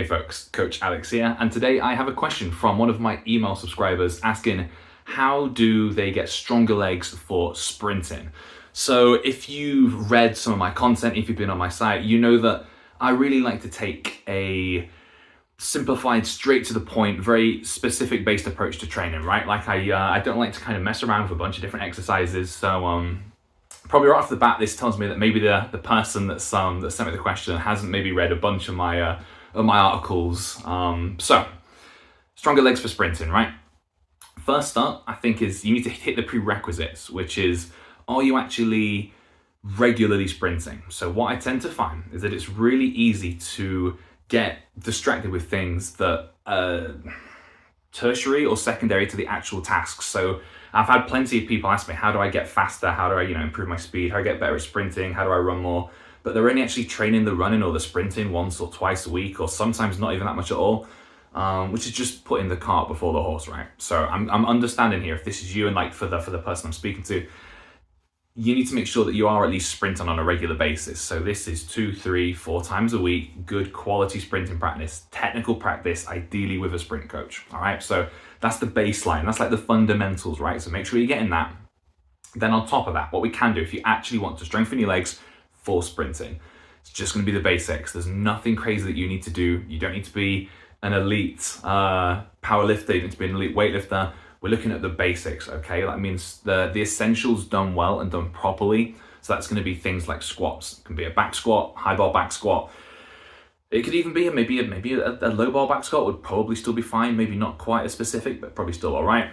Hey folks, Coach Alex here, and today I have a question from one of my email subscribers asking how do they get stronger legs for sprinting? So if you've read some of my content, if you've been on my site, you know that I really like to take a simplified, straight to the point, very specific based approach to training, right? Like I don't like to kind of mess around with a bunch of different exercises. So probably right off the bat, this tells me that maybe the person that sent me the question hasn't maybe read a bunch of my articles. So stronger legs for sprinting, right? First up, I think is you need to hit the prerequisites, which is, are you actually regularly sprinting? So what I tend to find is that it's really easy to get distracted with things that are tertiary or secondary to the actual tasks. So I've had plenty of people ask me, how do I get faster? How do I, improve my speed? How do I get better at sprinting? How do I run more? But they're only actually training the running or the sprinting once or twice a week, or sometimes not even that much at all, which is just putting the cart before the horse, right? So I'm understanding here, if this is you and like for the person I'm speaking to, you need to make sure that you are at least sprinting on a regular basis. So this is 2, 3, 4 times a week, good quality sprinting practice, technical practice, ideally with a sprint coach, all right? So that's the baseline, that's like the fundamentals, right? So make sure you're getting that. Then on top of that, what we can do if you actually want to strengthen your legs for sprinting, it's just gonna be the basics. There's nothing crazy that you need to do. You don't need to be an elite powerlifter, you need to be an elite weightlifter. We're looking at the basics, okay? That means the essentials done well and done properly. So that's gonna be things like squats. It can be a back squat, high bar back squat. It could even be maybe a low bar back squat would probably still be fine. Maybe not quite as specific, but probably still all right.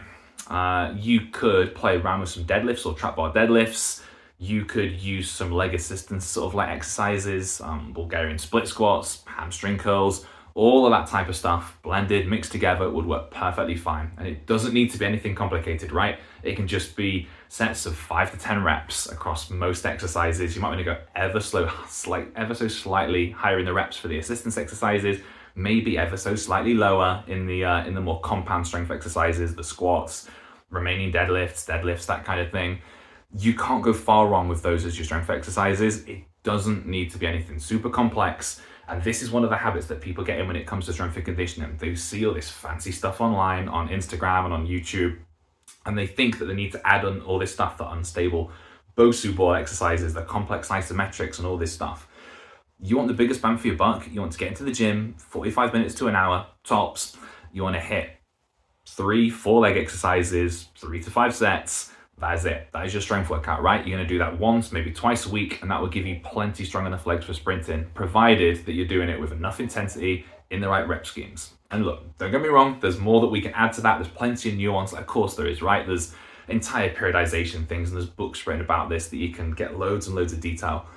You could play around with some deadlifts or trap bar deadlifts. You could use some leg assistance sort of like exercises, Bulgarian split squats, hamstring curls, all of that type of stuff blended, mixed together would work perfectly fine. And it doesn't need to be anything complicated, right? It can just be sets of 5 to 10 reps across most exercises. You might want to go ever so slightly higher in the reps for the assistance exercises, maybe ever so slightly lower in the more compound strength exercises, the squats, remaining deadlifts, that kind of thing. You can't go far wrong with those as your strength exercises. It doesn't need to be anything super complex. And this is one of the habits that people get in when it comes to strength and conditioning. They see all this fancy stuff online, on Instagram and on YouTube, and they think that they need to add on all this stuff, the unstable Bosu ball exercises, the complex isometrics and all this stuff. You want the biggest bang for your buck. You want to get into the gym, 45 minutes to an hour, tops. You want to hit 3, 4 leg exercises, 3 to 5 sets. That is it. That is your strength workout, right? You're going to do that once, maybe twice a week, and that will give you plenty strong enough legs for sprinting, provided that you're doing it with enough intensity in the right rep schemes. And look, don't get me wrong, there's more that we can add to that. There's plenty of nuance. Of course there is, right? There's entire periodization things, and there's books written about this that you can get loads and loads of detail.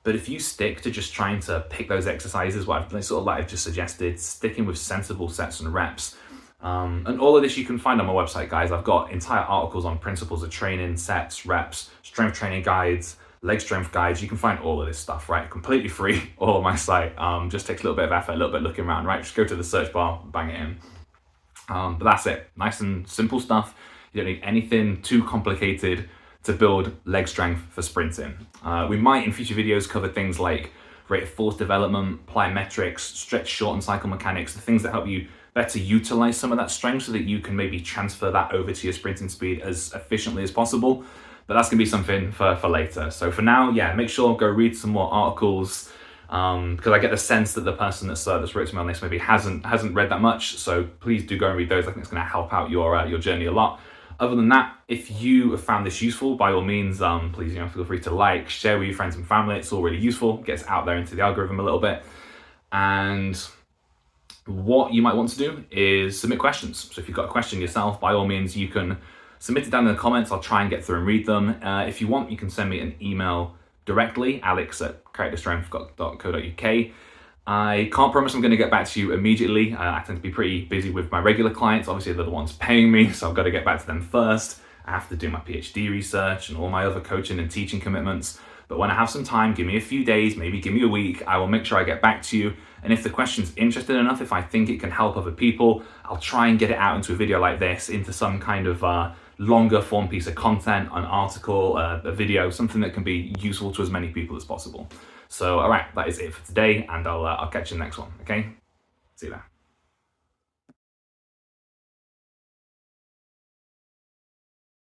But if you stick to just trying to pick those exercises, what I've just suggested, sticking with sensible sets and reps, and all of this you can find on my website, guys. I've got entire articles on principles of training, sets, reps, strength training guides, leg strength guides. You can find all of this stuff, right? Completely free, all on my site. Just takes a little bit of effort, a little bit looking around, right? Just go to the search bar, bang it in. But that's it. Nice and simple stuff. You don't need anything too complicated to build leg strength for sprinting. We might in future videos cover things like rate of force development, plyometrics, stretch, shorten cycle mechanics, the things that help you better utilize some of that strength so that you can maybe transfer that over to your sprinting speed as efficiently as possible. But that's gonna be something for later. So for now, yeah, make sure go read some more articles, because I get the sense that the person that's wrote to me on this maybe hasn't read that much. So please do go and read those. I think it's gonna help out your journey a lot. Other than that, if you have found this useful, by all means, please feel free to like, share with your friends and family. It's all really useful, gets out there into the algorithm a little bit. And what you might want to do is submit questions. So if you've got a question yourself, by all means, you can submit it down in the comments. I'll try and get through and read them. If you want, you can send me an email directly, alex@characterstrength.co.uk. I can't promise I'm going to get back to you immediately. I tend to be pretty busy with my regular clients. Obviously, they're the ones paying me, so I've got to get back to them first. I have to do my PhD research and all my other coaching and teaching commitments. But when I have some time, give me a few days, maybe give me a week, I will make sure I get back to you. And if the question's interesting enough, if I think it can help other people, I'll try and get it out into a video like this, into some kind of longer form piece of content, an article, a video, something that can be useful to as many people as possible. So, all right, that is it for today, and I'll catch you in the next one, okay? See you there.